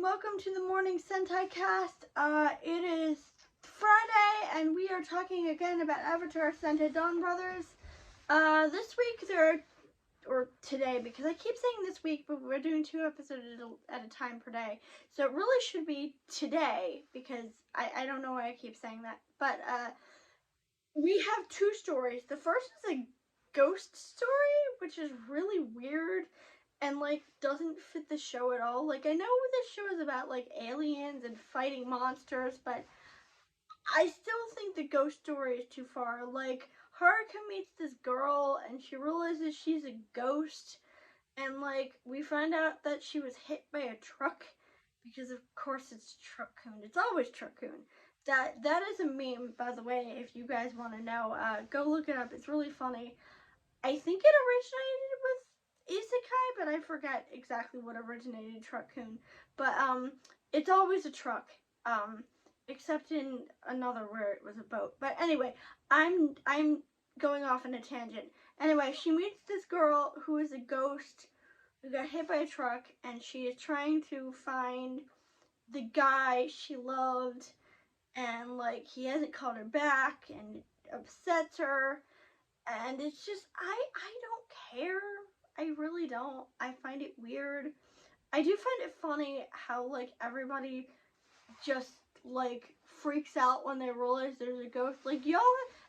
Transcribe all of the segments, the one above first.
welcome to the morning Sentaicast. It is Friday, and we are talking again about Avatar Sentai Donbrothers. This week or today, because I keep saying this week, but we're doing 2 episodes at a time per day. So it really should be today, because I don't know why I keep saying that. But, we have 2 stories. The first is a ghost story, which is really weird. And, doesn't fit the show at all. I know this show is about, aliens and fighting monsters, but I still think the ghost story is too far. Haruka meets this girl, and she realizes she's a ghost, and, we find out that she was hit by a truck, because, of course, it's Truck-kun. It's always Truck-kun. That is a meme, by the way, if you guys want to know. Go look it up. It's really funny. I think it originated with Isekai, but I forget exactly what originated Truck-kun. But it's always a truck, except in another where it was a boat. But anyway, I'm going off on a tangent. Anyway, she meets this girl who is a ghost who got hit by a truck, and she is trying to find the guy she loved, and he hasn't called her back, and it upsets her, and it's just I don't care. I really don't. I find it weird. I do find it funny how, everybody just, freaks out when they realize there's a ghost. Y'all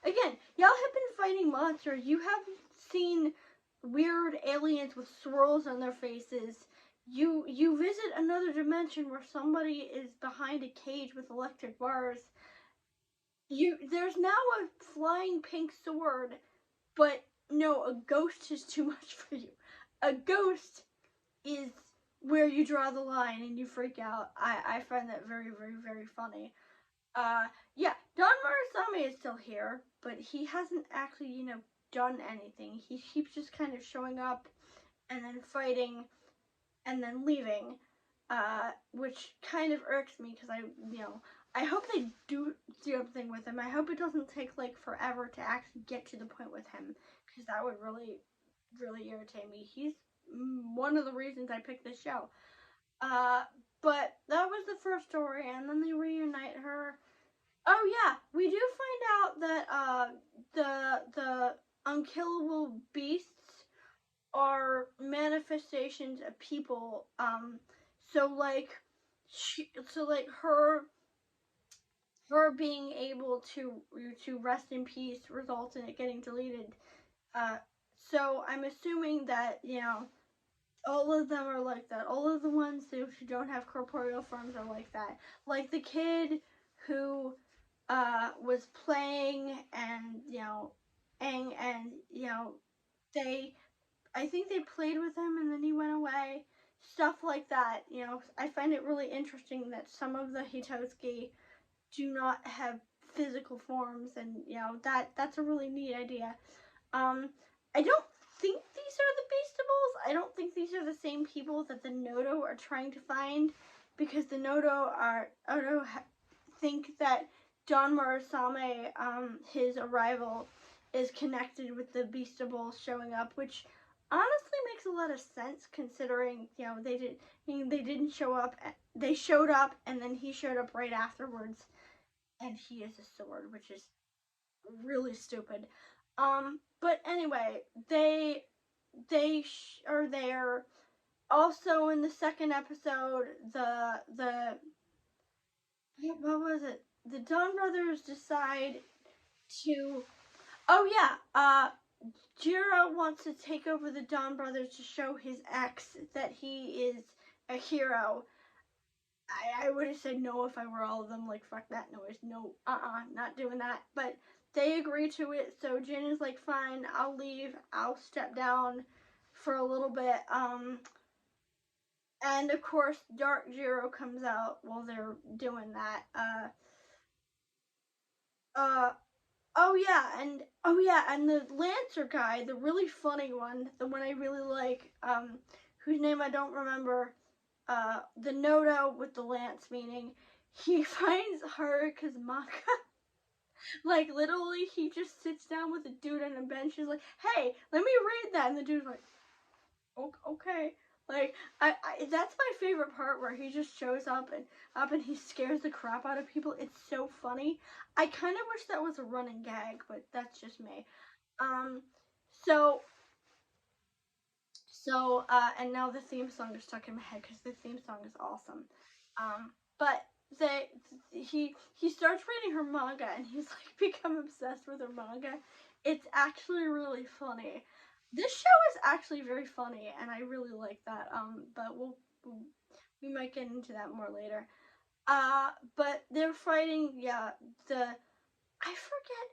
have been fighting monsters. You have seen weird aliens with swirls on their faces. You visit another dimension where somebody is behind a cage with electric bars. There's now a flying pink sword, but no, a ghost is too much for you. A ghost is where you draw the line and you freak out. I find that very, very, very funny. Yeah, Donbrothers is still here, but he hasn't actually, done anything. He keeps just kind of showing up and then fighting and then leaving, which kind of irks me because I hope they do something with him. I hope it doesn't take, forever to actually get to the point with him, because that would really, really irritate me. He's one of the reasons I picked this show. But that was the first story, and then they reunite her. Oh yeah, we do find out that the unkillable beasts are manifestations of people. Her being able to rest in peace results in it getting deleted. So I'm assuming that, all of them are like that. All of the ones who don't have corporeal forms are like that. Like the kid who was playing and, I think they played with him and then he went away. Stuff like that, I find it really interesting that some of the Hitosuki do not have physical forms, and that's a really neat idea. I don't think these are the Beastables. I don't think these are the same people that the Nodo are trying to find, because the Nodo think that Donbrothers, his arrival is connected with the Beastables showing up, which honestly makes a lot of sense considering they didn't show up. They showed up and then he showed up right afterwards. And he is a sword, which is really stupid. But anyway, they are there. Also, in the second episode, what was it? The Donbrothers decide to. Oh yeah, Jiro wants to take over the Donbrothers to show his ex that he is a hero. I would have said no if I were all of them, fuck that noise, no, not doing that, but they agree to it, so Jin is fine, I'll leave, I'll step down for a little bit, and of course, Dark Jiro comes out while they're doing that, and the Lancer guy, the really funny one, the one I really like, whose name I don't remember, the Nodo with the lance, meaning he finds Haruka's manga. Literally, he just sits down with a dude on a bench. He's like, hey, let me read that. And the dude's like, okay. Like, that's my favorite part where he just shows up and he scares the crap out of people. It's so funny. I kind of wish that was a running gag, but that's just me. Um, so and now the theme song is stuck in my head because the theme song is awesome. But he starts reading her manga and he's like become obsessed with her manga. It's actually really funny. This show is actually very funny and I really like that. But we might get into that more later. But they're fighting. Yeah, I forget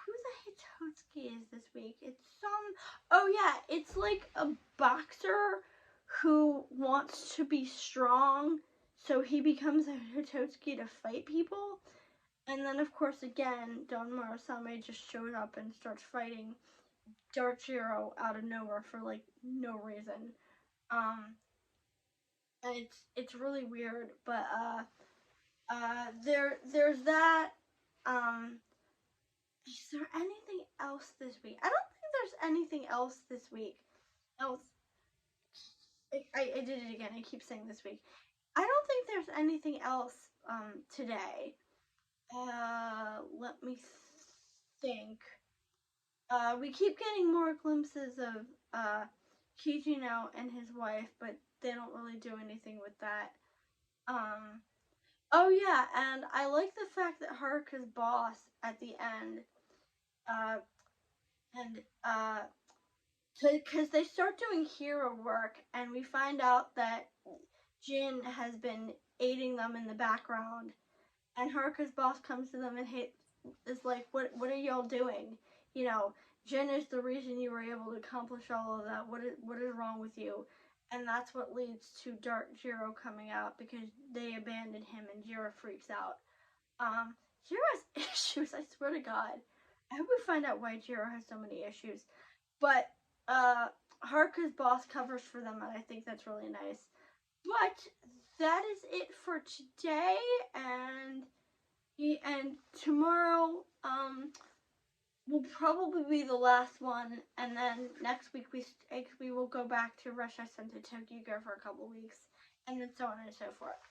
who the Hitotsuki is this week. It's some. Oh yeah, it's like a boxer who wants to be strong, so he becomes a Hitotsuki to fight people. And then, of course, again, Don Marasame just shows up and starts fighting Dark Zero out of nowhere for like no reason. Um, and it's really weird, but there's that. Um, Is there anything else this week? I don't think there's anything else this week. Else, I did it again. I keep saying this week. I don't think there's anything else today. Let me think. We keep getting more glimpses of Kijino and his wife, but they don't really do anything with that. Um, oh yeah, and I like the fact that Haruka's boss at the end, uh, and because they start doing hero work, and we find out that Jin has been aiding them in the background, and Haruka's boss comes to them and is like, "What are y'all doing? You know, Jin is the reason you were able to accomplish all of that. What is wrong with you?" And that's what leads to Dark Zero coming out because they abandoned him, and Jiro freaks out. Jiro has issues. I swear to God. I hope we find out why Jiro has so many issues. But Haruka's boss covers for them, and I think that's really nice. But that is it for today, and tomorrow will probably be the last one, and then next week we will go back to Russia Senta Tokyo for a couple weeks, and then so on and so forth.